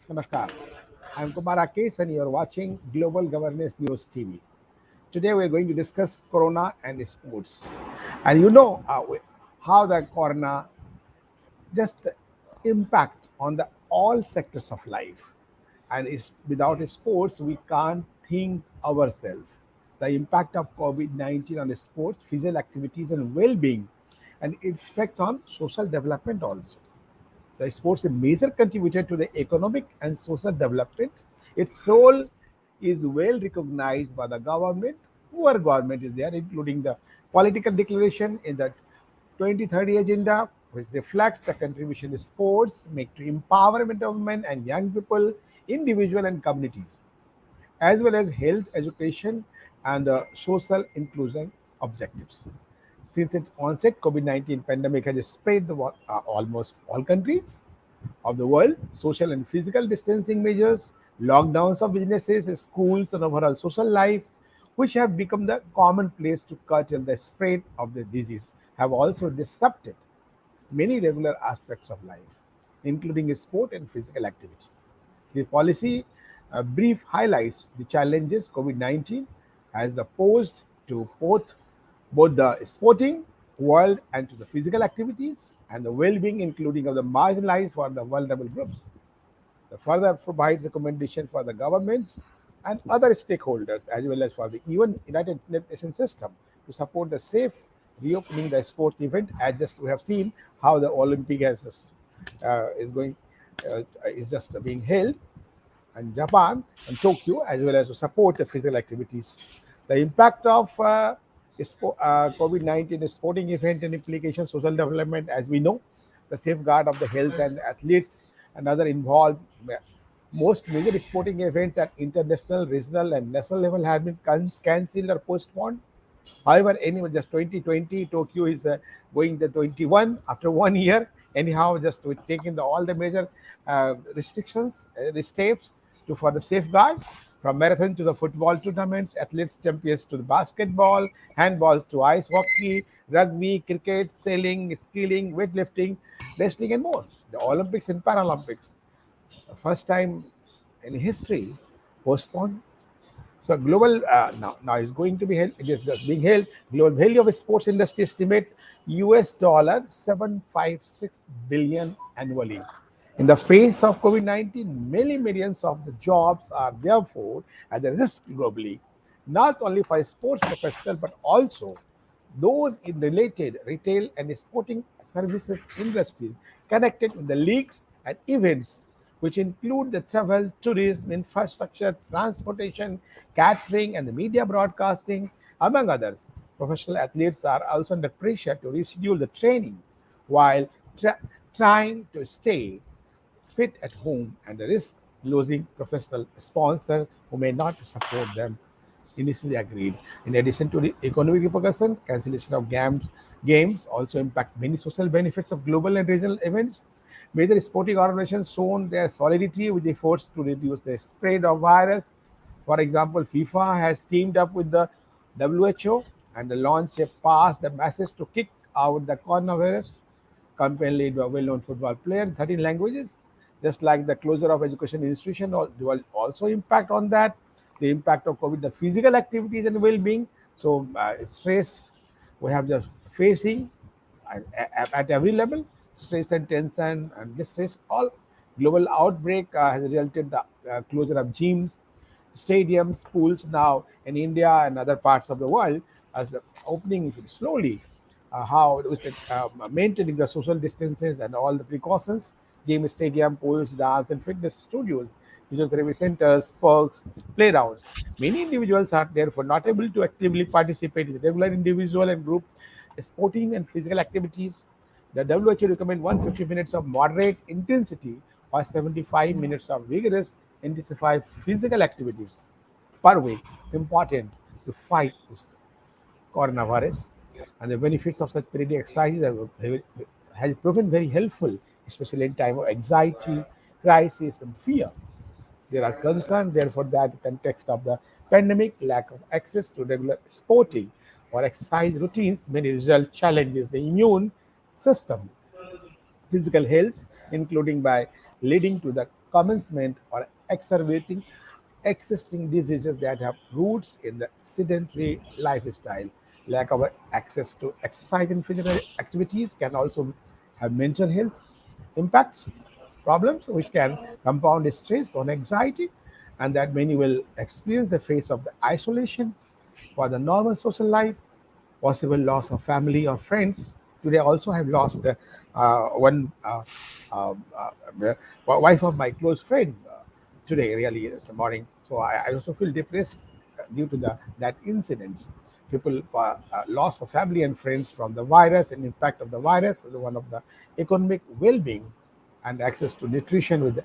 Namaskar. I'm Kumar Rakesh and you're watching Global Governance News TV. Today we're going to discuss Corona and sports. And how the Corona just impact on the all sectors of life. And without sports, we can't think ourselves. The impact of COVID-19 on sports, physical activities and well-being and its effects on social development also. The sports a major contributor to the economic and social development. Its role is well recognized by the government, whoever government is there, including the political declaration in the 2030 agenda, which reflects the contribution sports make to empowerment of women and young people, individual and communities, as well as health, education, and social inclusion objectives. Since its onset, COVID-19 pandemic has spread almost all countries of the world. Social and physical distancing measures, lockdowns of businesses, schools, and overall social life, which have become the commonplace to curtail the spread of the disease, have also disrupted many regular aspects of life, including sport and physical activity. The policy brief highlights the challenges COVID-19 has posed to both the sporting world and to the physical activities and the well-being, including of the marginalized for the vulnerable groups. The further provides recommendation for the governments and other stakeholders as well as for the even United Nations system to support the safe reopening the sports event. As just we have seen how the Olympic is going is just being held and Japan and Tokyo, as well as to support the physical activities. The impact of COVID-19 sporting event and implications social development, as we know, the safeguard of the health and athletes and other involved. Most major sporting events at international, regional, and national level have been cancelled or postponed. However, anyway, just 2020 Tokyo is going the 21 after 1 year. Anyhow, just with taking all the major restrictions, steps to for the safeguard from marathon to the football tournaments, athletes champions to the basketball, handball to ice hockey, rugby, cricket, sailing, skiing, weightlifting, wrestling, and more. The Olympics and Paralympics, the first time in history, postponed. So global now is going to be held. It is just being held. Global value of sports industry estimate US dollar 756 billion annually. In the face of COVID-19, many millions of the jobs are therefore at the risk globally, not only for sports professionals but also those in related retail and sporting services industries connected with the leagues and events, which include the travel, tourism, infrastructure, transportation, catering, and the media broadcasting, among others. Professional athletes are also under pressure to reschedule the training while trying to stay fit at home and the risk losing professional sponsors who may not support them initially agreed. In addition to the economic repercussion, cancellation of games also impact many social benefits of global and regional events. Major sporting organizations shown their solidarity with efforts to reduce the spread of virus. For example, FIFA has teamed up with the WHO and launched a pass the message to kick out the coronavirus campaign led by a well-known football player in 13 languages. Just like the closure of education institution will also impact on that. The impact of COVID, the physical activities and well-being. So stress we have just facing at every level, stress and tension and distress. All global outbreak has resulted the closure of gyms, stadiums, pools now in India and other parts of the world as the opening slowly. How it was maintaining the social distances and all the precautions. Gym, stadium, pools, dance and fitness studios, physiotherapy centers, parks, playgrounds. Many individuals are therefore not able to actively participate in regular individual and group sporting and physical activities. The WHO recommends 150 minutes of moderate intensity or 75 minutes of vigorous intensified physical activities per week, important to fight this coronavirus. And the benefits of such periodic exercises has proven very helpful, especially in time of anxiety, crisis, and fear. There are concerns, therefore, that in context of the pandemic, lack of access to regular sporting or exercise routines may result challenges the immune system, physical health, including by leading to the commencement or exacerbating existing diseases that have roots in the sedentary lifestyle. Lack of access to exercise and physical activities can also have mental health impacts, problems which can compound stress on anxiety, and that many will experience the face of the isolation for the normal social life, possible loss of family or friends. Today, I also have lost one wife of my close friend today, really, this morning. So I also feel depressed due to that incident. People loss of family and friends from the virus and impact of the virus, one of the economic well-being and access to nutrition will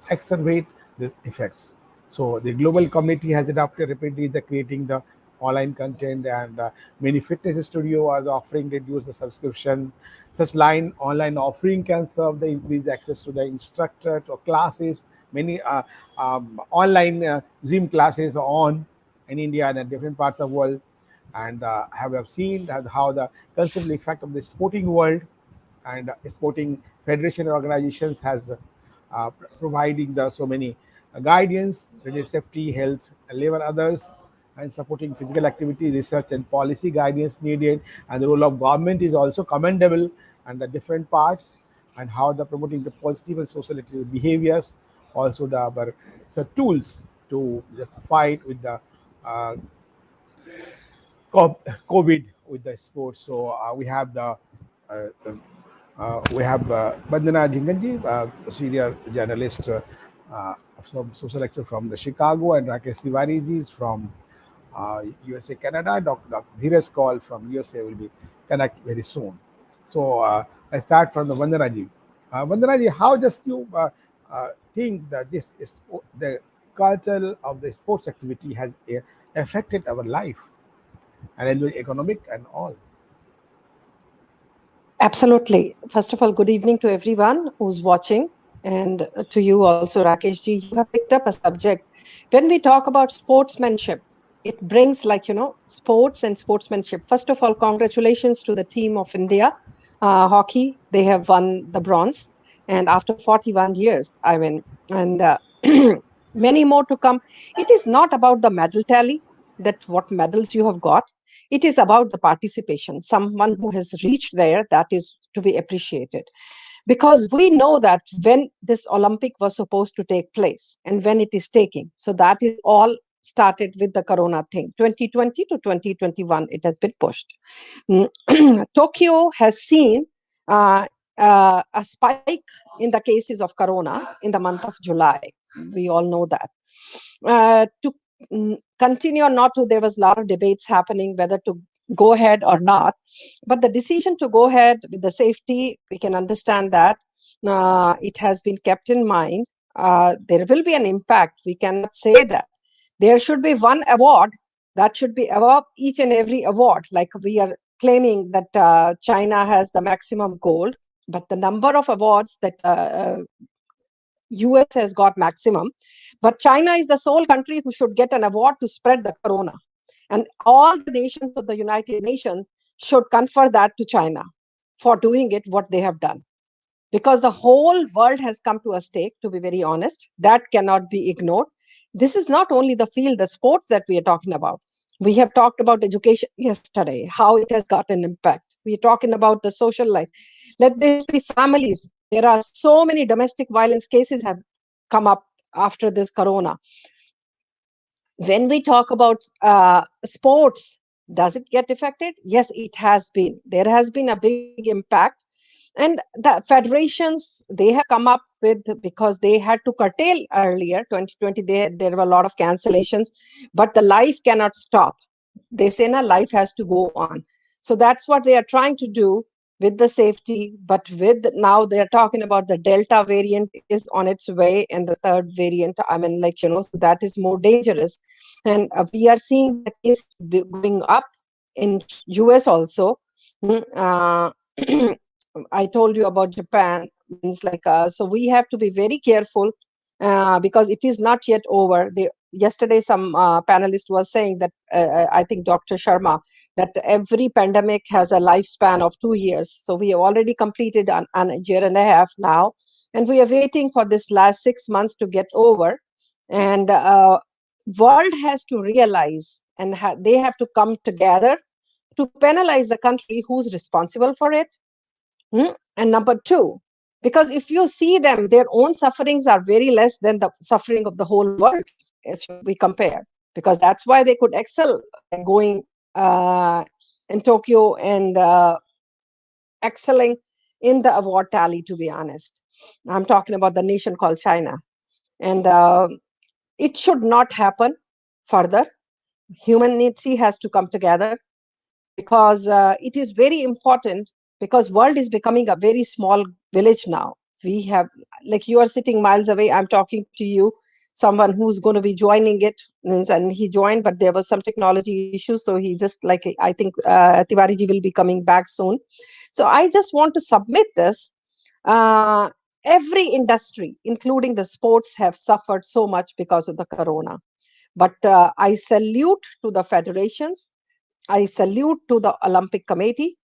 exacerbate these effects. So the global community has adopted rapidly the creating the online content, and many fitness studio are offering reduce the subscription. Such line online offering can serve the increased access to the instructor or classes. Many online Zoom classes are on in India and in different parts of the world, and have seen that how the considerable effect of the sporting world and sporting federation organizations has providing the so many guidance related safety, health, labor, others, and supporting physical activity research and policy guidance needed. And the role of government is also commendable, and the different parts and how the promoting the positive and social behaviors. Also the tools to just fight with the uh, COVID with the sports. So we have Vandana Jhingan, senior journalist from social lecturer from the Chicago, and Rakesh Tiwari ji is from USA, Canada. Dr. Dheeraj Kaul from USA will be connect very soon. So I start from the Vandana ji. Vandana ji, how just you think that this is the culture of the sports activity has affected our life and economic and all? Absolutely. First of all, good evening to everyone who's watching, and to you also, Rakesh ji. You have picked up a subject. When we talk about sportsmanship, it brings, sports and sportsmanship. First of all, congratulations to the team of India hockey. They have won the bronze, and after 41 years, I mean, and many more to come. It is not about the medal tally, that what medals you have got. It is about the participation. Someone who has reached there, that is to be appreciated. Because we know that when this Olympic was supposed to take place and when it is taking, so that is all started with the corona thing. 2020 to 2021 it has been pushed. Tokyo has seen uh, a spike in the cases of corona in the month of July. We all know that. To continue or not to, there was a lot of debates happening whether to go ahead or not. But the decision to go ahead with the safety, we can understand that it has been kept in mind. There will be an impact. We cannot say that. There should be one award that should be above each and every award. Like we are claiming that China has the maximum gold, but the number of awards that US has got maximum, but China is the sole country who should get an award to spread the corona. And all the nations of the United Nations should confer that to China for doing it what they have done. Because the whole world has come to a stake, to be very honest, that cannot be ignored. This is not only the field, the sports that we are talking about. We have talked about education yesterday, how it has got an impact. We are talking about the social life. Let this be families. There are so many domestic violence cases have come up after this corona. When we talk about sports, does it get affected? Yes, it has been. There has been a big impact. And the federations, they have come up with, because they had to curtail earlier 2020, there were a lot of cancellations, but the life cannot stop. They say na, life has to go on. So that's what they are trying to do with the safety. But with now they are talking about the Delta variant is on its way, and the third variant, I mean, so that is more dangerous. And we are seeing the case going up in US also. uh, I told you about Japan. Means so we have to be very careful because it is not yet over. Yesterday, some panelist was saying that I think Dr. Sharma, that every pandemic has a lifespan of 2 years. So we have already completed an year and a half now. and we are waiting for this last 6 months to get over. And world has to realize, and they have to come together to penalize the country who's responsible for it. And number two, because if you see them, their own sufferings are very less than the suffering of the whole world, if we compare, because that's why they could excel going in Tokyo and excelling in the award tally, to be honest. I'm talking about the nation called China. And it should not happen further. Humanity has to come together, because it is very important, because world is becoming a very small village now. We have, like, you are sitting miles away, I'm talking to you, someone who's going to be joining it, and he joined, but there was some technology issues, so he just, like, I think Tiwari ji will be coming back soon. So I just want to submit this. uh, every industry, including the sports, have suffered so much because of the corona. But I salute to the federations, I salute to the Olympic Committee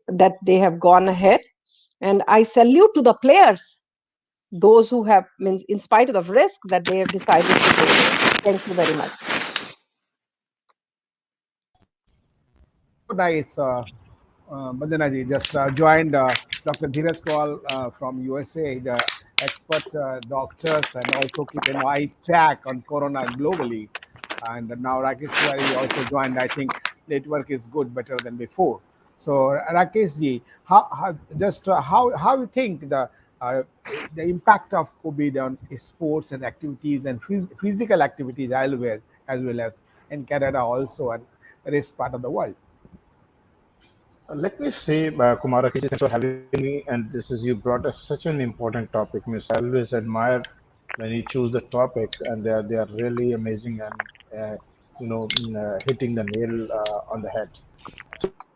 that they have gone ahead, and I salute to the players, those who have, means, in spite of the risk, that they have decided to go there. Thank you very much. So nice. Vandana ji just joined Dr. Dheeraj Kaul from USA, the expert doctors, and also keep an eye track on Corona globally. And now Rakesh Tiwari also joined. I think network is good, better than before. So Rakesh ji, how you think uh, the impact of COVID on sports and activities and physical activities as well as in Canada also and rest part of the world. Let me say, Kumar Rakesh, thanks for having me. And this is, you brought us such an important topic, Miss. I always admire when you choose the topics, and they are really amazing and hitting the nail on the head.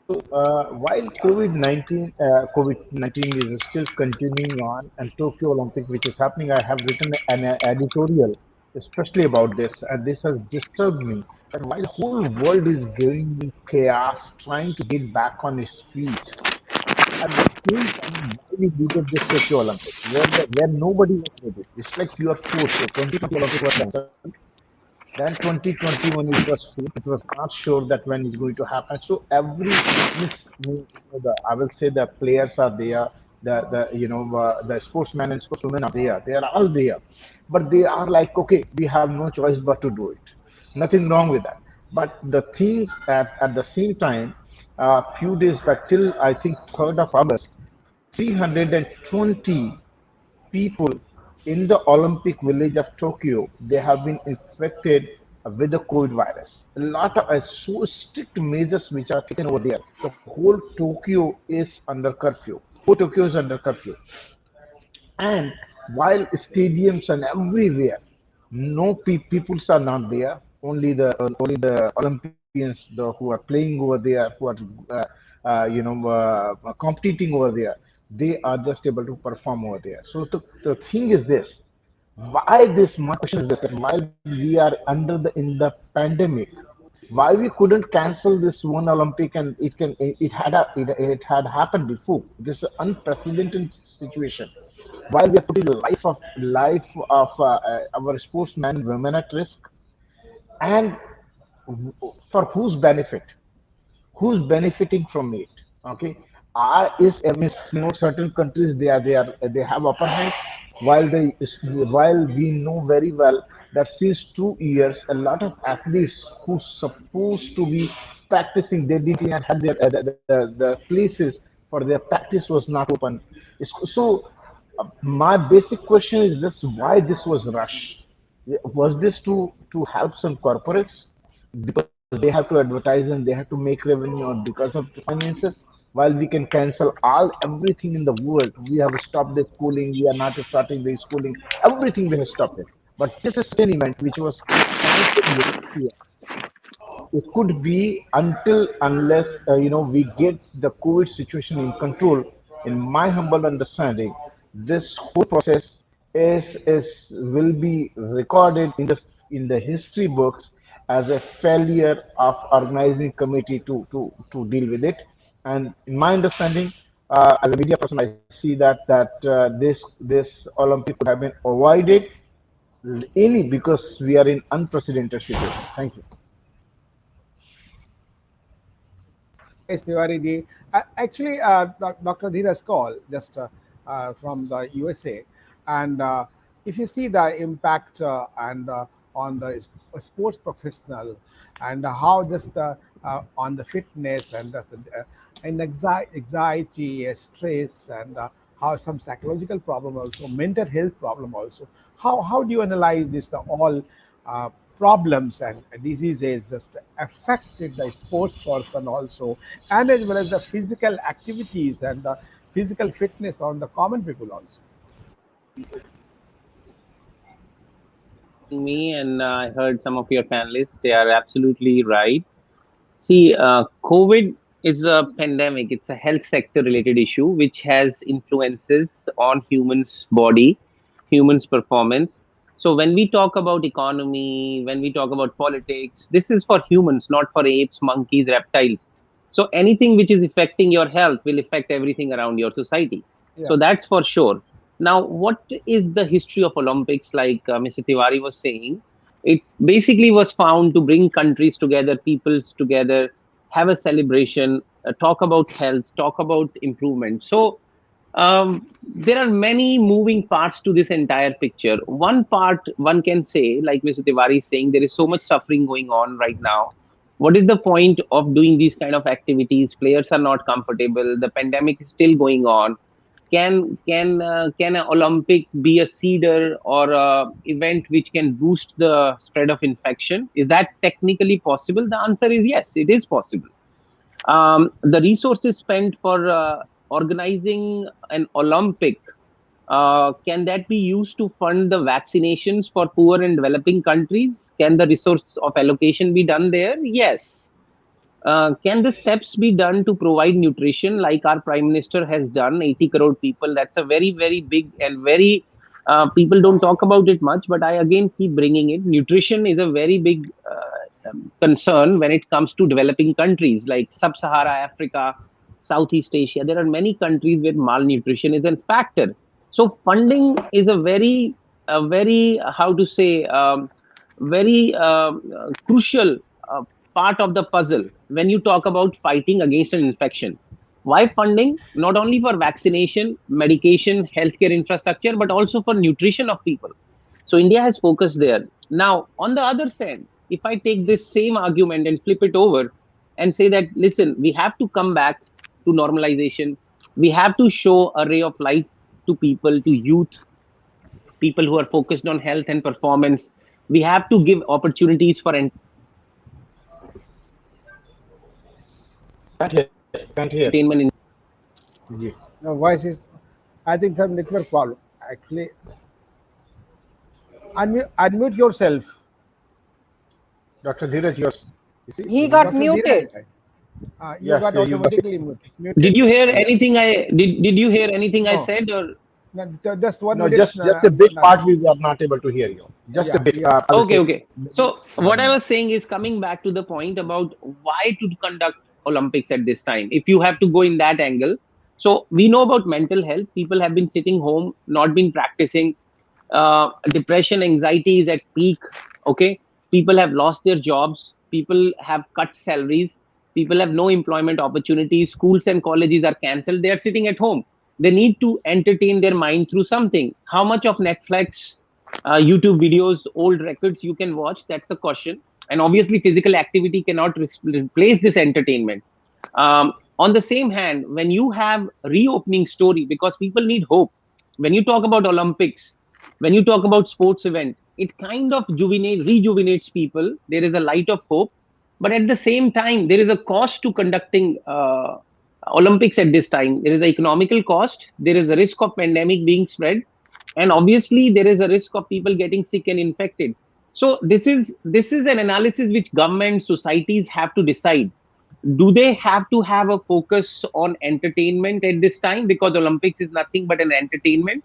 So while COVID-19 is still continuing on, and Tokyo Olympic, which is happening, I have written an editorial especially about this, and this has disturbed me. That while the whole world is going in chaos, trying to get back on its feet, at the same time, why we needed this Tokyo Olympic, where nobody was needed. It's like you are forced. So 2020 Olympic was cancelled. Then 2021 it was forced. It was not sure that when it's going to happen. So I will say the players are there, the sportsmen and sportswomen are there. They are all there, but they are like, okay, we have no choice but to do it. Nothing wrong with that. But the thing at the same time, few days back, till I think 3rd of August, 320 people in the Olympic village of Tokyo, they have been infected with the COVID virus. A lot of so strict measures which are taken over there. The whole Tokyo is under curfew. Whole Tokyo is under curfew. And while stadiums and everywhere, no peoples are not there. Only the Olympians, who are playing over there, who are competing over there, they are just able to perform over there. So the thing is this: why this? My question is this: that while we are under the in the pandemic, why we couldn't cancel this one Olympic, and it had happened before. This is an unprecedented situation. While we are putting the life of our sportsmen, women at risk, and for whose benefit? Who's benefiting from it? Okay, is means, certain countries, they have upper hand, while we know very well that since 2 years a lot of athletes who supposed to be practicing, they didn't even have the places for their practice was not open. So my basic question is this: why this was rushed? Was this to help some corporates because they have to advertise and they have to make revenue, or because of the finances? While we can cancel everything in the world, we have stopped the schooling, we are not starting the schooling, everything we have stopped it. But this is an event which was cancelled last year. It could be until unless we get the COVID situation in control. In my humble understanding, this whole process is will be recorded in the history books as a failure of organizing committee to deal with it. And in my understanding, as a media person, I see that this Olympic could have been avoided only because we are in unprecedented situation. Thank you. Yes, Tiwari ji. Actually, Dr. Dheeraj call just from the USA, and if you see the impact and on the sports professional, and how just on the fitness and and anxiety, stress, and how some psychological problem also, mental health problem also. How do you analyze this all uh, problems and diseases just affected the sports person also, and as well as the physical activities and the physical fitness on the common people also. Me and I heard some of your panelists, they are absolutely right. See, COVID is a pandemic. It's a health sector related issue which has influences on humans' body, humans' performance. So when we talk about economy, when we talk about politics, this is for humans, not for apes, monkeys, reptiles. So anything which is affecting your health will affect everything around your society. Yeah. So that's for sure. Now, what is the history of Olympics? Like Mr. Tiwari was saying, it basically was found to bring countries together, peoples together, have a celebration, talk about health, talk about improvement. So there are many moving parts to this entire picture. One part one can say, like Mr. Tiwari is saying, there is so much suffering going on right now. What is the point of doing these kind of activities? Players are not comfortable. The pandemic is still going on. Can an Olympic be a seeder or a event which can boost the spread of infection? Is that technically possible? The answer is yes, it is possible. The resources spent for organizing an Olympic, can that be used to fund the vaccinations for poor and developing countries? Can the resource of allocation be done there? Yes. Can the steps be done to provide nutrition like our prime minister has done? 80 crore people. That's a very, very big and very, people don't talk about it much, but I again keep bringing it. Nutrition is a very big concern when it comes to developing countries like Sub-Sahara Africa, Southeast Asia. There are many countries where malnutrition is a factor. So funding is a very, how to say, very crucial part of the puzzle when you talk about fighting against an infection. Why funding? Not only for vaccination, medication, healthcare infrastructure, but also for nutrition of people. So India has focused there. Now, on the other side, if I take this same argument and flip it over and say that, listen, we have to come back to normalization. We have to show a ray of light to people, to youth, people who are focused on health and performance. We have to give opportunities for Can't hear. entertainment in Ji. The voice is, I think, some network problem. Actually, unmute yourself. Dr. Dheeraj, yours. You see? He got Dr. muted. Dheeraj, you Yes, got you got. automatically Did muted. you hear anything did you hear anything I No, said, or no, just one No, minute. just a bit part we are not able to hear you. Just a Yeah, bit. yeah. I'll okay, say okay. So what 1 minute. I was saying is coming back to the point about why to conduct Olympics at this time. If you have to go in that angle, so we know about mental health. People have been sitting home, not been practicing. Depression, anxiety is at peak. Okay, people have lost their jobs. People have cut salaries. People have no employment opportunities. Schools and colleges are cancelled. They are sitting at home. They need to entertain their mind through something. How much of Netflix, YouTube videos, old records you can watch? That's a question. And obviously, physical activity cannot replace this entertainment. On the same hand, when you have reopening story, because people need hope. When you talk about Olympics, when you talk about sports event, it kind of rejuvenates people. There is a light of hope, but at the same time, there is a cost to conducting Olympics at this time. There is an economical cost. There is a risk of pandemic being spread, and obviously there is a risk of people getting sick and infected. So this is an analysis which governments, societies have to decide. Do they have to have a focus on entertainment at this time, because Olympics is nothing but an entertainment?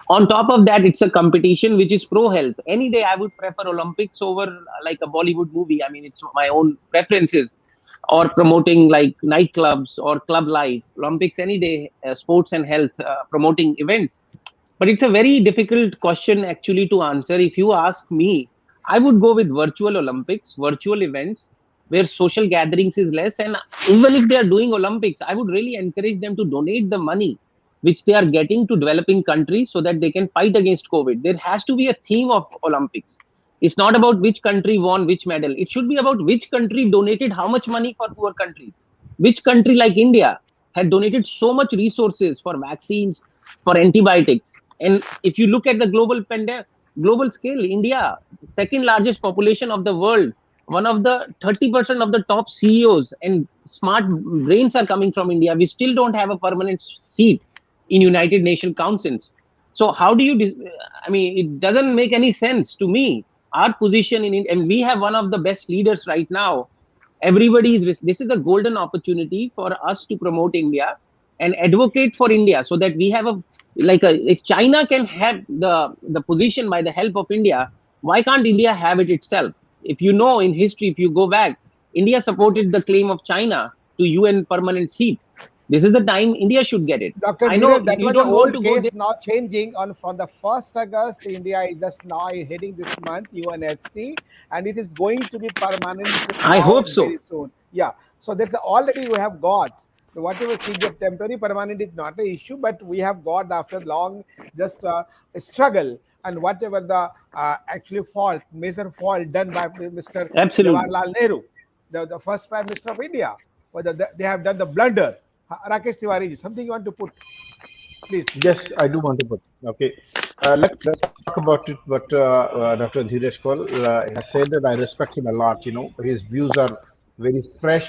On top of that, it's a competition which is pro health. Any day I would prefer Olympics over like a Bollywood movie. I mean, it's my own preferences. or promoting like nightclubs or club life, Olympics any day, sports and health, promoting events. But it's a very difficult question actually to answer. If you ask me, I would go with virtual Olympics, virtual events where social gatherings is less. And even if they are doing Olympics, I would really encourage them to donate the money which they are getting to developing countries so that they can fight against COVID. There has to be a theme of Olympics. It's not about which country won which medal. It should be about which country donated how much money for poor countries. Which country like India had donated so much resources for vaccines, for antibiotics. And if you look at the global scale, India, second largest population of the world, one of the 30% of the top CEOs and smart brains are coming from India. We still don't have a permanent seat in United Nations councils. So how do you? I mean, it doesn't make any sense to me. Our position in it, and we have one of the best leaders right now. Everybody is. This is a golden opportunity for us to promote India and advocate for India, so that we have a like a. If China can have the position by the help of India, why can't India have it itself? If you know in history, if you go back, India supported the claim of China to UN permanent seat. This is the time India should get it. Dr. I know Dheeraj, that you was the don't want old to go case there. now changing on from the 1st August. India is just now heading this month, UNSC, and it is going to be permanent since I now hope and very so. soon. Yeah. So there's already we have got whatever seat get temporary, permanent is not the issue, but we have got after long just struggle and whatever the actually fault, major fault done by Mr. Absolutely. Jawaharlal Nehru, the first Prime Minister of India, whether they have done the blunder. Rakesh Tiwari, something you want to put, please? Yes, I do want to put. Okay, let's talk about it. But Dr. Dheeraj Kaul has said that I respect him a lot. His views are very fresh,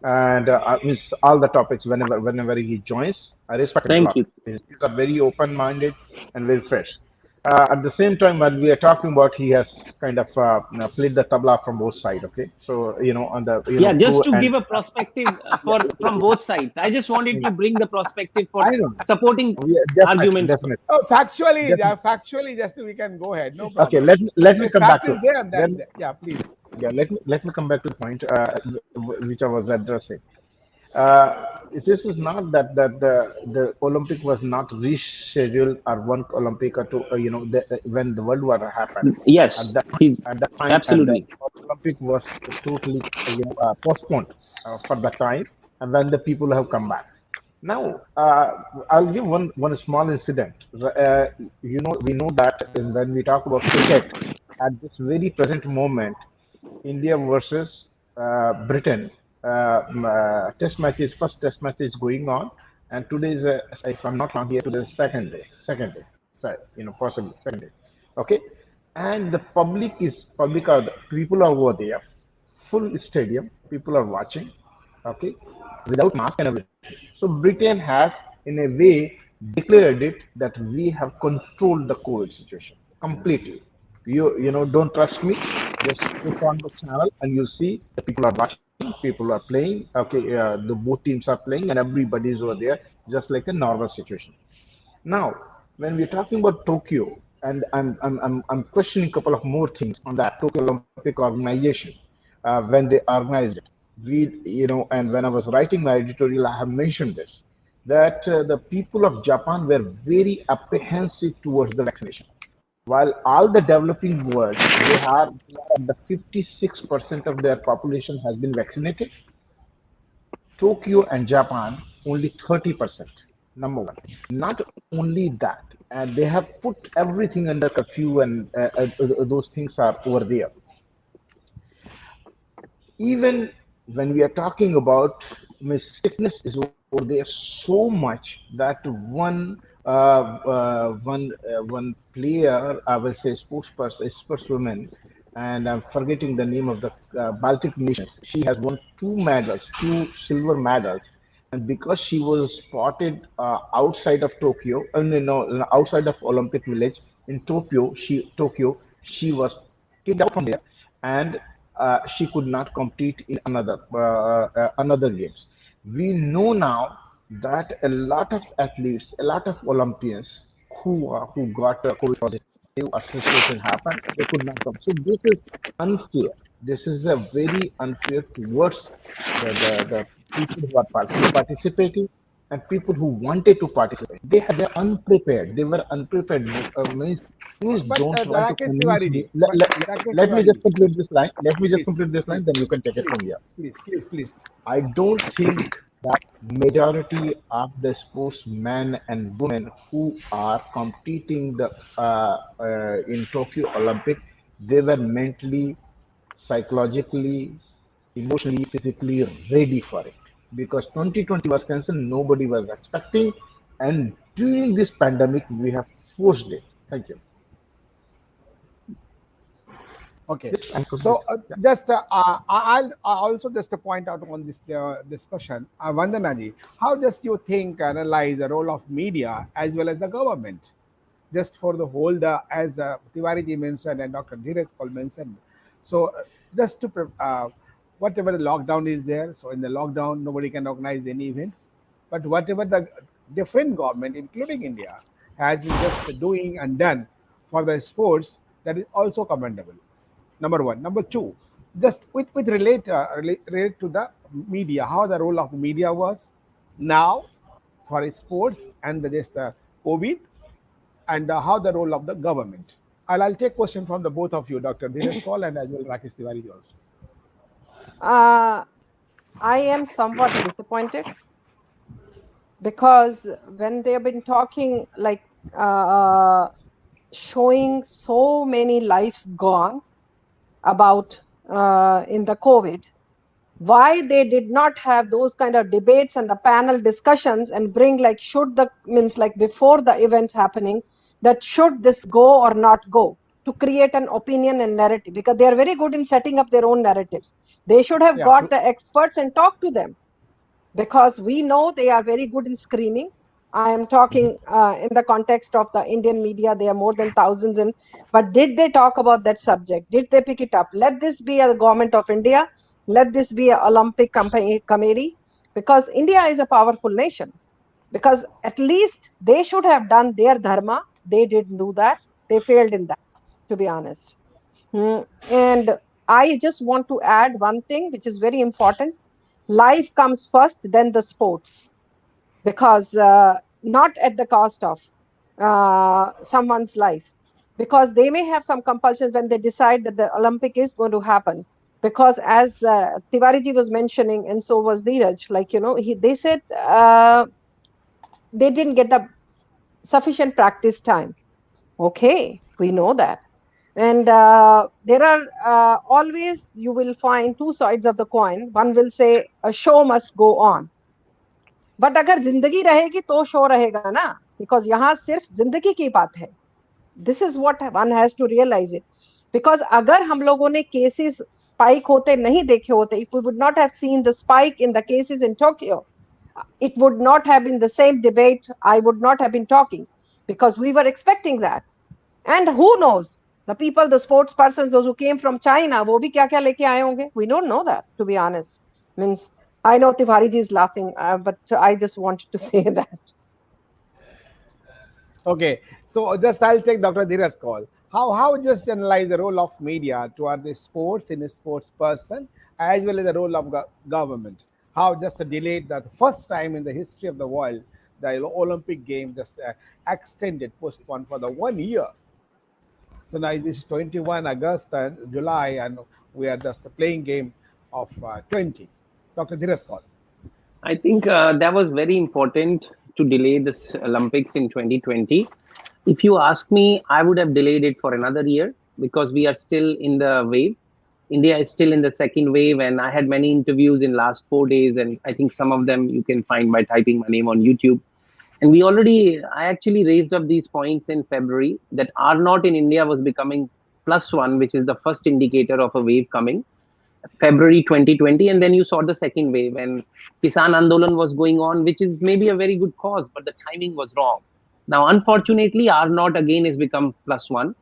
and means all the topics whenever he joins, I respect him a Thank lot. you. His views are very open-minded and very fresh. At the same time, when we are talking about, he has kind of played the tabla from both sides. Okay, so on the Yeah, pro just to and give a perspective yeah, for from both sides. I just wanted to bring the perspective I for know. supporting Yeah, definitely, arguments. definitely. Oh, factually, Definitely. factually, just we can go ahead, no Okay, problem. let me The come back fact to is it. there, and that, Then yeah, please. yeah, let me come back to the point which I was addressing. This is not that the Olympic was not rescheduled or one Olympic or two. When the World War happened, at Yes, that he's at that time, and the absolutely. Olympic was totally postponed for the time, and when the people have come back. Now, I'll give one small incident. We know that when we talk about cricket, at this very present moment, India versus Britain. Test match is first test match is going on, and today is if I'm not wrong here, today is second day. So, possibly second day. Okay, and the public are the people are over there, full stadium, people are watching. Okay, without mask and everything. So Britain has, in a way, declared it that we have controlled the COVID situation completely. Don't trust me. Just click on the channel and you see the people are watching, people are playing. Okay, the both teams are playing, and everybody is over there, just like a normal situation. Now, when we're talking about Tokyo, and I'm questioning a couple of more things on that Tokyo Olympic organization, when they organized it, and when I was writing my editorial, I have mentioned this that the people of Japan were very apprehensive towards the vaccination. While all the developing world, they are the 56% of their population has been vaccinated. Tokyo and Japan only 30%. Number one. Not only that, and they have put everything under curfew, and those things are over there. Even when we are talking about, sickness is over there so much that one player, I will say sportswoman, and I'm forgetting the name of the Baltic nations. She has won two medals, two silver medals, and because she was spotted outside of Tokyo, no, outside of Olympic Village in Tokyo, she was kicked out from there, and she could not compete in another games. We know now that a lot of athletes, a lot of Olympians who got COVID positive, a situation happened, they could not come. So this is unfair. This is a very unfair towards the people who are participating and people who wanted to participate. They're unprepared. They were unprepared. Means please But don't try to Rakesh convince Tiwari me. ji, but Rakesh Let me Tiwari just ji, complete this line. Let me just please, complete this line. please, Then you can take it please, from here. please. I don't think that majority of the sportsmen and women who are competing in Tokyo Olympic, they were mentally, psychologically, emotionally, physically ready for it. Because 2020 was cancelled, nobody was expecting, and during this pandemic, we have forced it. Thank you. Okay. Yes, and So yeah. just I'll also just to point out on this discussion, Vandana ji, how just you think analyze the role of media as well as the government, just for the whole the as Tiwari ji mentioned and Dr. Dheeraj Paul mentioned. So just to whatever the lockdown is there, so in the lockdown nobody can organize any events, but whatever the different government, including India, has been just doing and done for the sports, that is also commendable. Number one. Number two, just relate to the media, how the role of media was now for sports and the this COVID, and how the role of the government. I'll take question from the both of you, Dr. Dheeraj Kaul and as well Rakesh Tiwari also. Uh, I am somewhat disappointed because when they have been talking like uh, showing so many lives gone about in the COVID, why they did not have those kind of debates and the panel discussions and bring like should the means like before the events happening, that should this go or not go, to create an opinion and narrative, because they are very good in setting up their own narratives. They should have Yeah. got the experts and talked to them, because we know they are very good in screening. I am talking in the context of the Indian media. They are more than thousands in. But did they talk about that subject? Did they pick it up? Let this be a government of India. Let this be an Olympic committee, because India is a powerful nation. Because at least they should have done their dharma. They didn't do that. They failed in that, to be honest. And I just want to add one thing which is very important. Life comes first, then the sports, because not at the cost of someone's life, because they may have some compulsions when they decide that the Olympic is going to happen. Because as Tiwari ji was mentioning, and so was Dheeraj, like, they said they didn't get the sufficient practice time. Okay, we know that. And there are always, you will find two sides of the coin. One will say a show must go on, but अगर जिंदगी रहेगी तो show रहेगा ना, because यहाँ सिर्फ जिंदगी की बात है. This is what one has to realise it. Because अगर हम लोगों ने केसेस स्पाइक होते नहीं देखे होते, if we would not have seen the spike in the cases in Tokyo, it would not have been the same debate. I would not have been talking, because we were expecting that. And who knows, the people, the sports persons, those who came from China, वो भी क्या क्या लेके आए होंगे, we don't know that, to be honest. Means I know Tiwari ji is laughing, but I just wanted to say that. Okay, so just I'll take Dr. Dheeraj call. How just analyze the role of media toward the sports in a sports person as well as the role of government? How just to delay that the first time in the history of the world the Olympic game just extended, postponed for the 1 year. So now this is 21 August and July, and we are just playing game of 20. Dr. Dheeraj call. I think that was very important to delay this Olympics in 2020. If you ask me, I would have delayed it for another year, because we are still in the wave. India is still in the second wave, and I had many interviews in last 4 days, and I think some of them you can find by typing my name on YouTube. And I actually raised up these points in February, that R naught in India was becoming +1, which is the first indicator of a wave coming. February 2020, and then you saw the second wave, and Kisan Andolan was going on, which is maybe a very good cause, but the timing was wrong. Now, unfortunately, R naught again has become +1,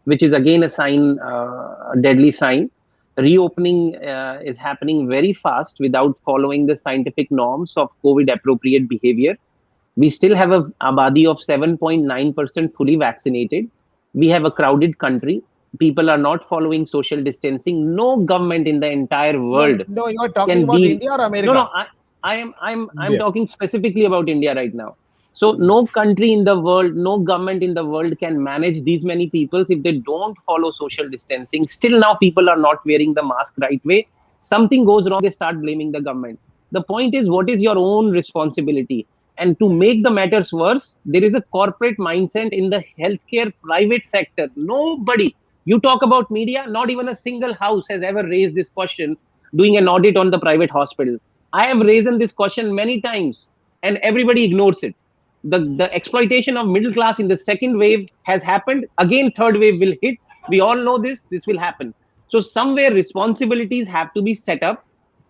which is again a sign, a deadly sign. Reopening is happening very fast without following the scientific norms of COVID appropriate behavior. We still have a Abadi of 7.9% fully vaccinated. We have a crowded country. People are not following social distancing. No government in the entire No, world no, you are talking can about deal. India or No, no, America? I'm India. talking specifically about India right now. So no country in the world, no government in the world can manage these many people if they don't follow social distancing. Still now people are not wearing the mask right way. Something goes wrong, they start blaming the government. The point is, what is your own responsibility? And to make the matters worse, there is a corporate mindset in the healthcare private sector. Nobody, you talk about media, not even a single house has ever raised this question doing an audit on the private hospital. I have raised this question many times and everybody ignores it. The exploitation of middle class in the second wave has happened. Again, third wave will hit. We all know this will happen. So somewhere responsibilities have to be set up.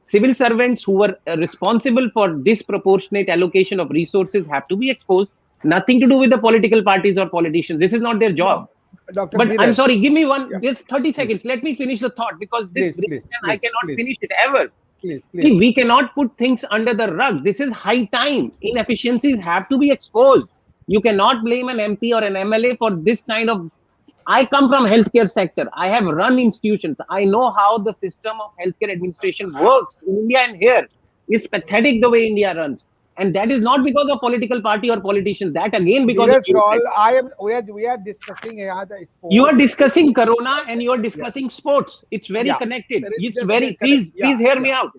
Civil servants who were responsible for disproportionate allocation of resources have to be exposed. Nothing to do with the political parties or politicians. This is not their job. No, Dr. But I'm Dheeraj. sorry, give me Yeah, just 30 please, seconds. Let me finish the thought, because this please, breaks please, and I please, cannot please, finish it ever. please, See, please. we cannot put things under the rug. This is high time. Inefficiencies have to be exposed. You cannot blame an MP or an MLA for this kind of. I come from healthcare sector. I have run institutions. I know how the system of healthcare administration works in India, and here it's pathetic the way India runs. And that is not because of political party or politicians. That again because of Dheeraj call. you. We are discussing here the You are sports. discussing corona and you are Yeah, discussing sports. It's very yeah. connected. It's They're very, correct. please hear Yeah, me out.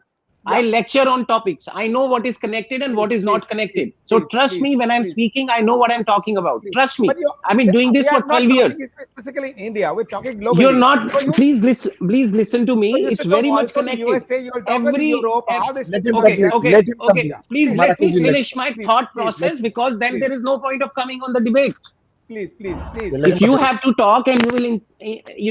I yeah. lecture on topics. I know what is connected and Please, what is please, not please, connected. So please, trust please, me, when I'm please, speaking, I know what I'm talking about. please. Trust me. But you, I've been doing we this are for not 12 talking years. specifically in India. We're talking You're globally. not, So you, please listen to so me. you It's should talk very much also in connected. USA. You will talk in Every, Europe. ev- How the Let situation him is okay, complete. there. okay, Let him okay. complete. Please Please, let Kumar me please, Rakesh, let finish my please, thought please, let process, because then please, there is no point of coming on the debate. please. let If him you complete. have to talk and you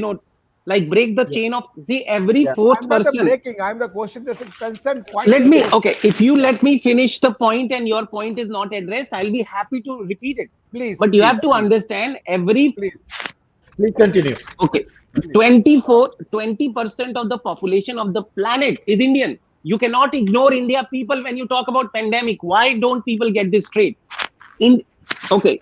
will like break the Yeah, chain of, see, every yeah. fourth I'm not the person. breaking. I'm the question. There's a concerned point Let is me, there. okay, if you Yeah. let me finish the point and your point is not addressed, I'll be happy to repeat it. Please, But you please, have to please, understand, every, please, Please continue. okay, please. 20% of the population of the planet is Indian. You cannot ignore India people when you talk about pandemic. Why don't people get this straight? In Okay,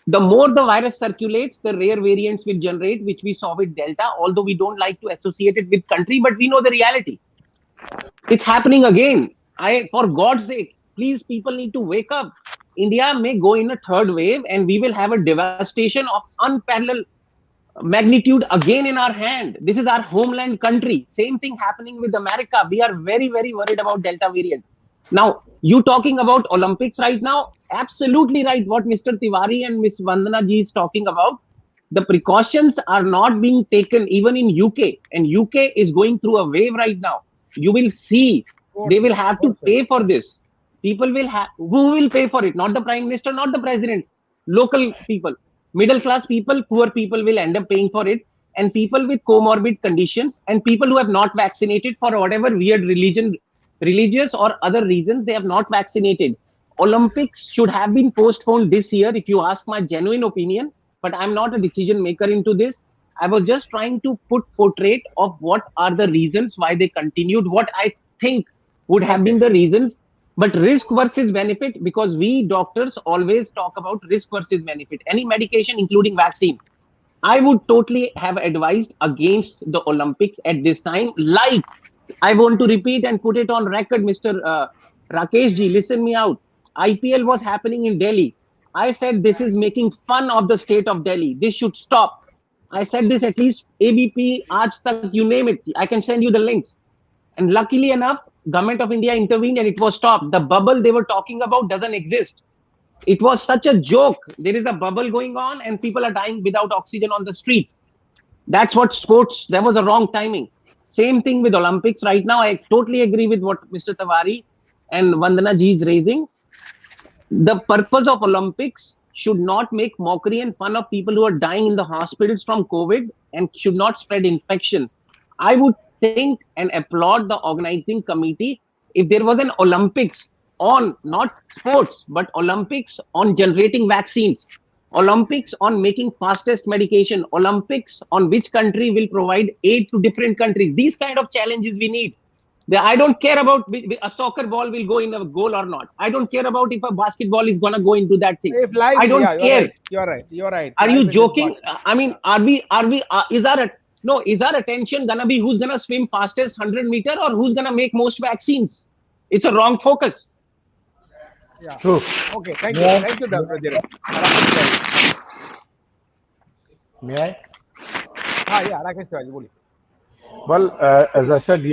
the more the virus circulates, the rare variants will generate, which we saw with Delta, although we don't like to associate it with country, but we know the reality. It's happening again. For God's sake, please, people need to wake up. India may go in a third wave and we will have a devastation of unparalleled magnitude again in our hand. This is our homeland country. Same thing happening with America. We are very, very worried about Delta variant. Now, you talking about Olympics right now? Absolutely right. What Mr. Tiwari and Miss Vandana ji is talking about. The precautions are not being taken even in UK, and UK is going through a wave right now. You will see they Fourth will wave, have to fourth wave. pay for this. People will have, who will pay for it? Not the prime minister, not the president. Local people, middle class people, poor people will end up paying for it, and people with comorbid conditions and people who have not vaccinated for whatever weird religious or other reasons, they have not vaccinated. Olympics should have been postponed this year, if you ask my genuine opinion. But I'm not a decision maker into this. I was just trying to put portrait of what are the reasons why they continued, what I think would have Okay. been the reasons. But risk versus benefit, because we doctors always talk about risk versus benefit. Any medication, including vaccine, I would totally have advised against the Olympics at this time. Like, I want to repeat and put it on record, Mr. Rakesh ji, listen me out. IPL was happening in Delhi. I said this is making fun of the state of Delhi. This should stop. I said this at least ABP, Aaj Tak, you name it. I can send you the links. And luckily enough, Government of India intervened and it was stopped. The bubble they were talking about doesn't exist. It was such a joke. There is a bubble going on and people are dying without oxygen on the street. That's what sports, that was a wrong timing. Same thing with Olympics right now. I totally agree with what Mr. Tiwari and Vandana ji is raising. The purpose of Olympics should not make mockery and fun of people who are dying in the hospitals from COVID and should not spread infection. I would think and applaud the organizing committee if there was an Olympics on not sports, but Olympics on generating vaccines, Olympics on making fastest medication, Olympics on which country will provide aid to different countries. These kind of challenges we need. I don't care about a soccer ball will go in a goal or not. I don't care about if a basketball is gonna go into that thing. If life I is, don't yeah, you're care. right. You're right. You're right. Are you Life is joking? important. I mean, Yeah. is our no, is our attention gonna be who's gonna swim fastest 100 meter or who's gonna make most vaccines? It's a wrong focus. Yeah. True. Okay. Thank you. May I? Thank you, Dr. Dheeraj. Rakesh Tiwari. May I? Yeah. Rakesh Tiwari. बोलिए. Well, as I said,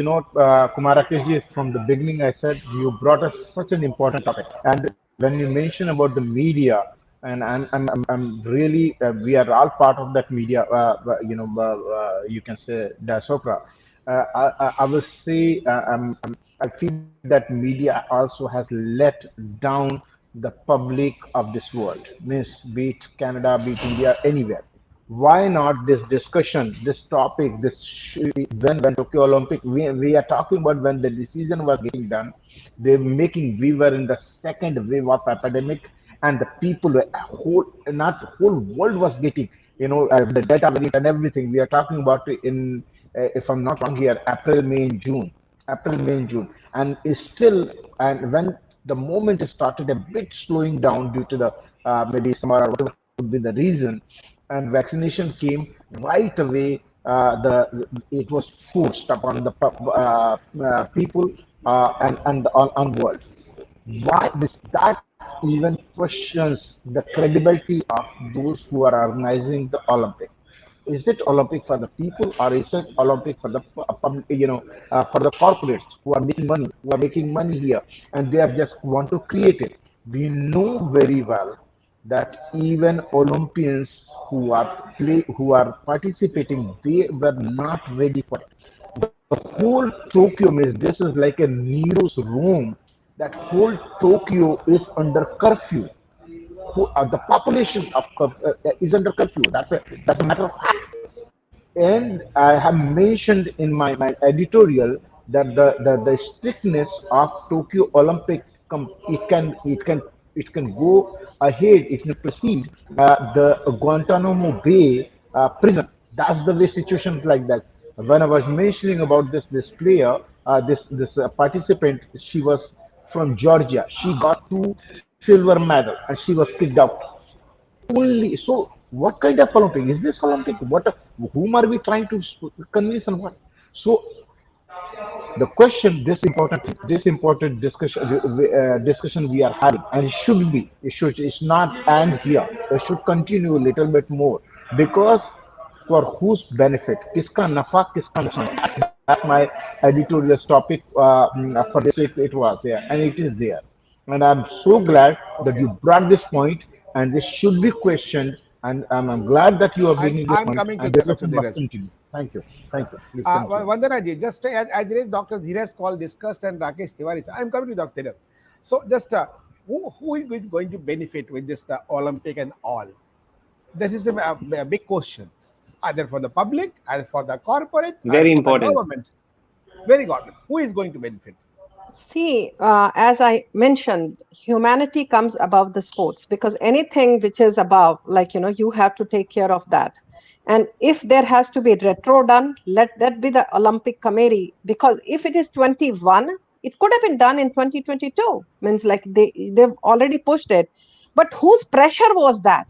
Kumar Rakesh, from the beginning, I said you brought us such an important topic. And when you mention about the media, and I'm really, we are all part of that media, you can say diaspora. I will say, I feel that media also has let down the public of this world, means be it Canada, be it India, anywhere. Why not this discussion, this topic, when Tokyo Olympic, we are talking about when the decision was getting done, they making, we were in the second wave of epidemic, and the people whole, not whole world was getting, the data and everything. We are talking about in, if I'm not wrong here, April, May, and June, and is still, and when the moment it started a bit slowing down due to the maybe summer or whatever could be the reason, and vaccination came right away. It was forced upon the people and world. Why this that even questions the credibility of those who are organizing the Olympic. Is it Olympic for the people, or is it Olympic for the for the corporates who are making money here, and they are just want to create it? We know very well that even Olympians who are participating, they were not ready for it. The whole Tokyo means this is like a Nero's Rome. That whole Tokyo is under curfew. The population is under curfew. That's a matter of fact. And I have mentioned in my editorial that the strictness of Tokyo Olympics, it can go ahead, it can proceed. The Guantanamo Bay prison. That's the way situations like that. When I was mentioning about this player, this participant, she was from Georgia. She got 2 silver medal and she was kicked out. Only so, what kind of Olympic is this Olympic? Whom are we trying to convince and what? So the question, this important discussion we are having, and it should be, it's not end here. It should continue a little bit more, because for whose benefit, kiska nafa, kiska nuksan. That's my editorial topic for this week. It was there, and it is there. And I'm so glad that Okay. you brought this point, and this should be questioned. And I'm glad that you are bringing this I'm point, coming to and that, this Dr. discussion must Dheeraj. continue. Thank you. Yeah. Thank you. Please continue. Vandana ji, just as raised Dr. Dheeraj call discussed and Rakesh Tiwari, I'm coming to Dr. Dheeraj. So just who is going to benefit with this Olympic and all? This is a big question, either for the public, either for the corporate, either Very for the important. government. Very government. Who is going to benefit? See, as I mentioned, humanity comes above the sports, because anything which is above, like, you have to take care of that. And if there has to be retro done, let that be the Olympic committee, because if it is 21, it could have been done in 2022. Means like they've already pushed it. But whose pressure was that?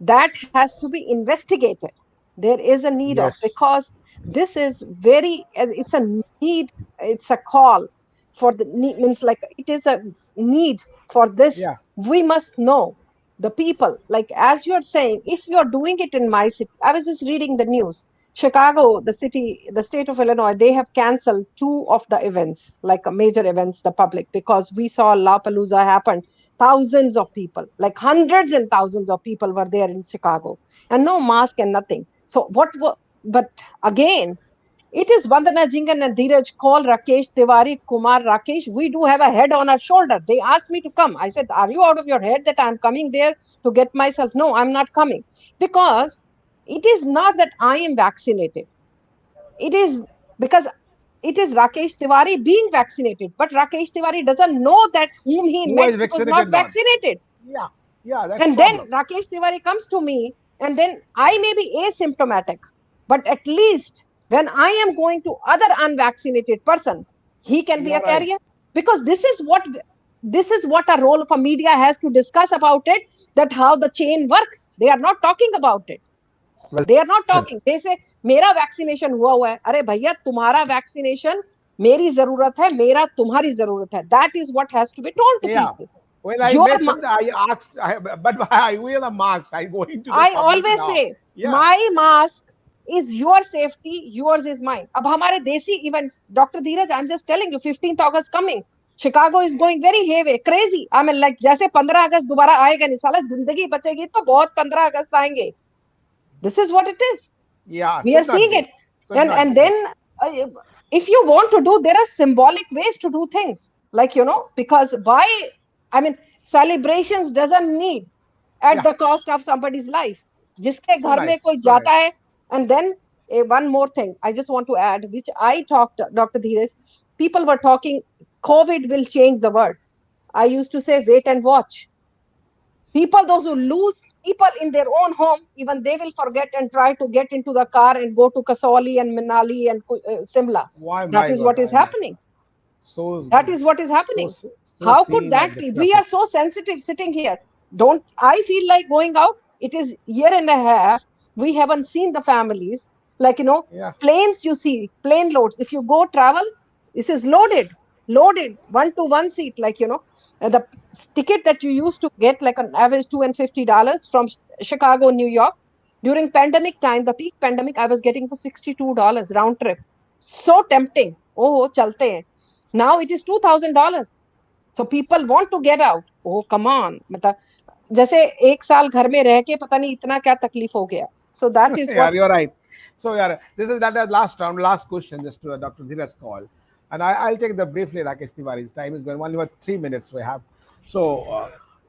That has to be investigated. There is a need of, Yes. because this is very, it's a need, it's a call for the need, means like it is a need for this. Yeah. We must know the people, like as you're saying, if you're doing it in my city. I was just reading the news. Chicago, the city, the state of Illinois, they have canceled 2 of the events, like major events, the public, because we saw La Palooza happen. Thousands of people, like hundreds and thousands of people were there in Chicago, and no mask and nothing. So but again, it is Vandana, Jhingan, and Dheeraj call Rakesh Tiwari, Kumar Rakesh. We do have a head on our shoulder. They asked me to come. I said, are you out of your head that I'm coming there to get myself? No, I'm not coming. Because it is not that I am vaccinated. It is because it is Rakesh Tiwari being vaccinated. But Rakesh Tiwari doesn't know that whom he Who met is was not vaccinated? Not. vaccinated. Yeah. Yeah. That's And then problem. Rakesh Tiwari comes to me, and then I may be asymptomatic, but at least when I am going to other unvaccinated person, he can be You're a right. carrier, because this is what a role of a media has to discuss about it, that how the chain works. They are not talking about it. Well They are not said. talking. They say मेरा vaccination हुआ है. अरे भैया, तुम्हारा vaccination मेरी जरूरत है, मेरा तुम्हारी जरूरत है. That is what has to be told to Yeah. people. When I Your met some, I asked, but I wear the masks. I go into the I public always now. say Yeah. my mask is your safety, yours is mine. अब हमारे देसी events, Dr. Dheeraj, I'm just telling you, 15th August coming. Chicago is going very heavy, crazy. I mean, like जैसे 15 अगस्त दोबारा आएगा नहीं, साला जिंदगी बचेगी तो बहुत 15 अगस्त आएंगे. This is what it is. Yeah. We are Should not seeing be. it. Should not And be. then uh, if you want to do, there are symbolic ways to do things. Like, because why, I mean, celebrations doesn't need at Yeah. the cost of somebody's life. जिसके So घर में nice. कोई So nice. जाता है. And then one more thing I just want to add, which I talked, Dr. Dheeraj, people were talking, COVID will change the world. I used to say, wait and watch. People, those who lose people in their own home, even they will forget and try to get into the car and go to Kasauli and Manali and Simla. Why, That my is God, what is I know. happening. So, That is what is so, happening. so How could seen that at the be? We traffic. are so sensitive sitting here. Don't I feel like going out? It is year and a half. We haven't seen the families. Like, Yeah. planes, you see, plane loads. If you go travel, this is loaded, 1-to-1 seat. Like, the ticket that you used to get, like on average $250 from Chicago, New York. During pandemic time, the peak pandemic, I was getting for $62 round trip. So tempting. Oh, chalte hain. Now it is $2,000. So people want to get out. Oh, come on. मतलब जैसे एक साल घर में रह के पता नहीं इतना क्या तकलीफ हो गया. So that is Yeah, what. you're right. So, yeah, this is that last round, last question, just to Dr. Dhira's call. And I'll take the briefly, Rakesh Tiwari's time is going, only about 3 minutes we have. So,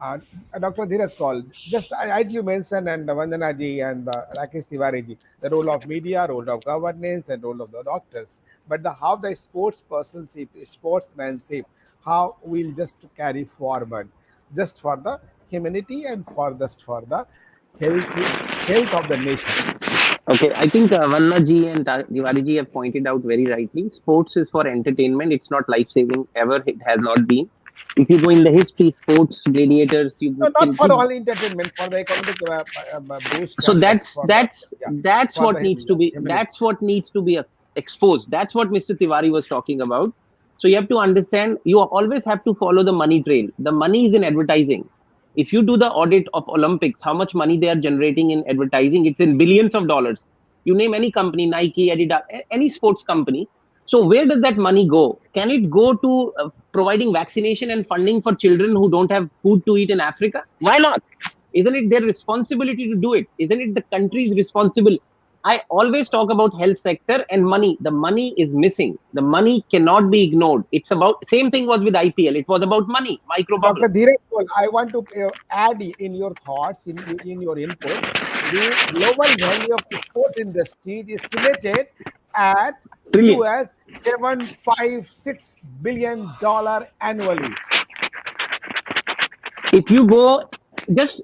uh, Dr. Dhira's call, just as you mentioned, and Vandana ji and Rakesh Tiwari ji, the role of media, role of governance, and role of the doctors. But how the sports personship, sportsmanship, how we'll just carry forward, just for the humanity and for the health of the nation. Okay, I think Vanna ji and Tiwari ji have pointed out very rightly. Sports is for entertainment. It's not life saving ever. It has not been. If you go in the history, sports, gladiators, No, you not can for see. all entertainment, for the economic boost So and just that's for the, that's yeah, that's for what the needs to be. humanity. That's what needs to be exposed. That's what Mr. Tiwari was talking about. So you have to understand. You always have to follow the money trail. The money is in advertising. If you do the audit of Olympics, how much money they are generating in advertising, it's in billions of dollars. You name any company, Nike, Adidas, any sports company. So where does that money go? Can it go to providing vaccination and funding for children who don't have food to eat in Africa? Why not? Isn't it their responsibility to do it? Isn't it the country's responsible? I always talk about health sector and money. The money is missing. The money cannot be ignored. It's about same thing was with IPL. It was about money, micro bubble. Dr. Dheeraj, I want to add in your thoughts, in your inputs, the global value of the sports industry is estimated at Trillion. US $756 billion annually. If you go just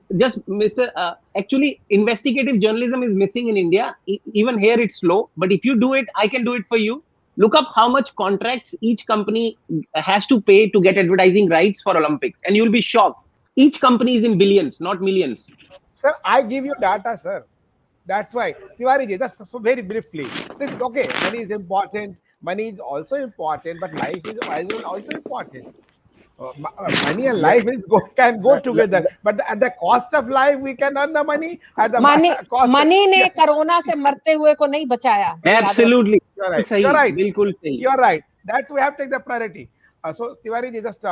Mr. Actually, investigative journalism is missing in India. Even here it's slow. But if you do it, I can do it for you. Look up how much contracts each company has to pay to get advertising rights for Olympics, and you'll be shocked. Each company is in billions, not millions. Sir, I give you data, sir. That's why. Tiwari ji, just so very briefly. This is okay. Money is important. Money is also important, but life is as well also important. Money and Yeah. life can go Let, let, together, but at the cost of life, we can earn the money. At the money cost of, money ने yeah, corona से मरते हुए को नहीं बचाया, ये याद रखो. Absolutely. you're right. You're Sahi, right. bilkul sahi. You're right. That's we have to take the priority. So Tiwari ji, just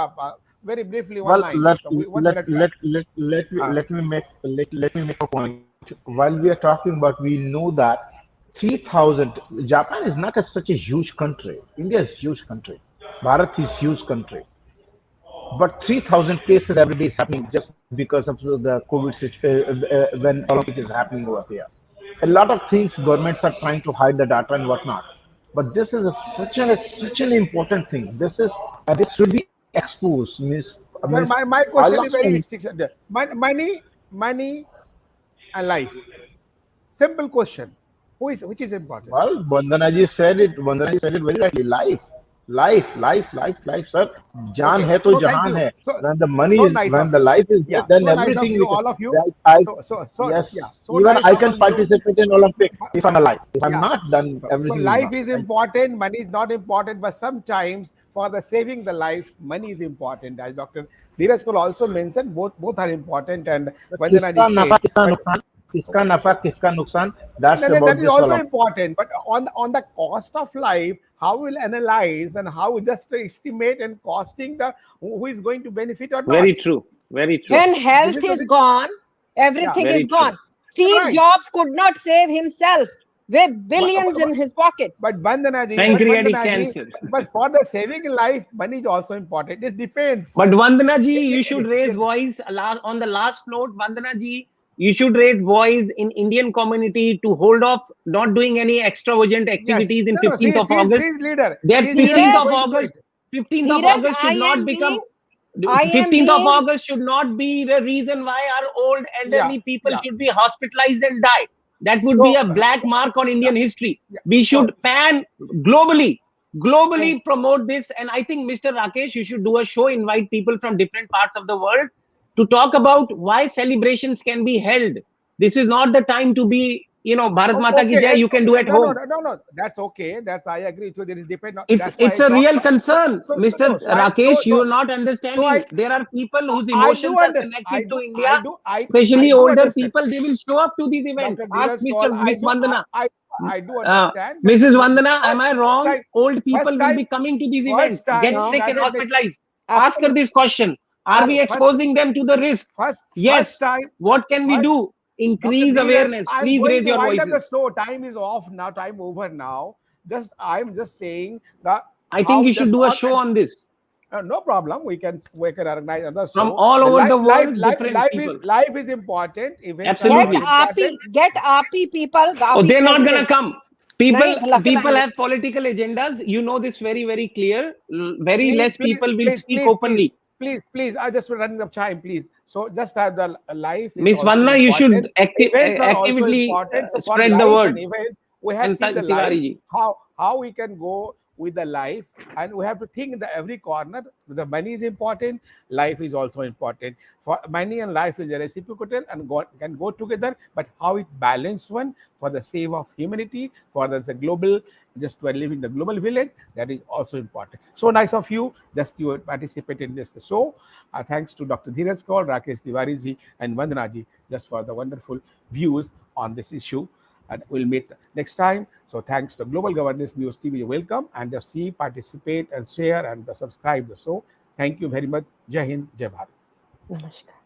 very briefly, one well, line, just 1 minute. Uh, let me make a point. While we are talking about, we know that 3,000. Japan is not such a huge country. India is huge country. Bharat is huge country. But 3,000 cases every day is happening just because of the COVID situation when Olympics is happening over here. A lot of things governments are trying to hide the data and whatnot. But this is such an important thing. This should be exposed. sir, my I question love is very saying, restricted. Money, and life. Simple question. Which is important? well, Vandana ji said it very rightly. life, sir. Jaan hai to So thank jahan you. hai. So When the money so is, nice when of the you. life is there, Yeah, then so nice of everything you, we can. all of you. I, So yes, yeah, so even nice I of can all you. participate in Olympics if I'm alive. If I'm Yeah. not, then So everything is life wrong. is Thank important, money is not important, but sometimes for the saving the life, money is important. As Dr. Dheeraj Kul also mentioned, both are important, and you. Vandana ji किसका नफा said, किसका but नुकसान, किसका नफा किसका नुकसान, that's that about is this also Olympics. important. But on the cost of life, how we'll analyze and how we just estimate and costing the who is going to benefit or not. Very true. Very true. So When this health is the is gone, yeah, everything is Very true. gone. Steve right. Jobs could not save himself with But, billions but, in his pocket. but Vandana Pancreatic cancer. but for the saving life, money is also important. It depends. But Vandana ji, you should It- raise it- voice. On the last note, Vandana ji, you should raise voice in Indian community to hold off not doing any extravagant yes, activities in no, 15th of she's August. leader. That She's leader. 15th She's Dheeraj, of going to do August, it. 15th of Dheeraj, August should not become I am 15th of being, August should not be the reason why our old Yeah, elderly people yeah. should be hospitalized and die. That would be So, a black mark on yeah, Indian history. yeah. We should So, pan globally, and globally promote this. And I think, Mr. Rakesh, you should do a show, invite people from different parts of the world to talk about why celebrations can be held. This is not the time to be, Bharat Mata ki jai, okay, you can do at home. no. That's okay. That's I agree with you. There is depend on. It's That's why I it's a talk. real concern, No. Mr. So I Rakesh. You are not understanding. I There are people whose I emotions do are understand. connected to India, I especially do older understand. people. They will show up to these events. Dr. Ask Dheeraj Mr. Kaul, Miss Vandana. I do understand that Mrs. Vandana, am I first wrong? time, Old first people will time, be coming to these first events, time get we no, sick and started making hospitalized. Ask her absolutely. this question. Are we first exposing them to the risk? first Yes. time What can we first do? Dr. Increase Dheeraj, awareness. I'm Please going raise to your wind up the voices. show. Time is off now. Time over now. I'm just saying that I think how we should just do a on show on this no problem. We can organize another from show. all The over the world, different people. life is important. Events are Get not Absolutely. important. get RP people, Oh, RP they're not gonna president. come. नहीं People, people लाएंगे. have political agendas. You know this very, very clear. Very Please, less please, people will please, speak please, please, openly. please. I just running up time, please. So just have the life is Miss also Vanna, you important. should Events are also actively important. So for spread the life and word. event, we have And seen the Tiwari life ji. how we can go with the life, and we have to think in the every corner. The money is important. Life is also important. For money and life is a reciprocal and can go together. But how it balance one for the sake of humanity, for the global, just to live in the global village, that is also important. So nice of you, just you participate in this show. Thanks to Dr. Dheeraj Kaul, Rakesh Tiwari ji, and Vandana ji, just for the wonderful views on this issue. And we'll meet next time. So thanks to Global Governance News TV. Welcome and just see, participate, and share and subscribe the show. Thank you very much. Jai Hind, Jai Bharat. नमस्कार.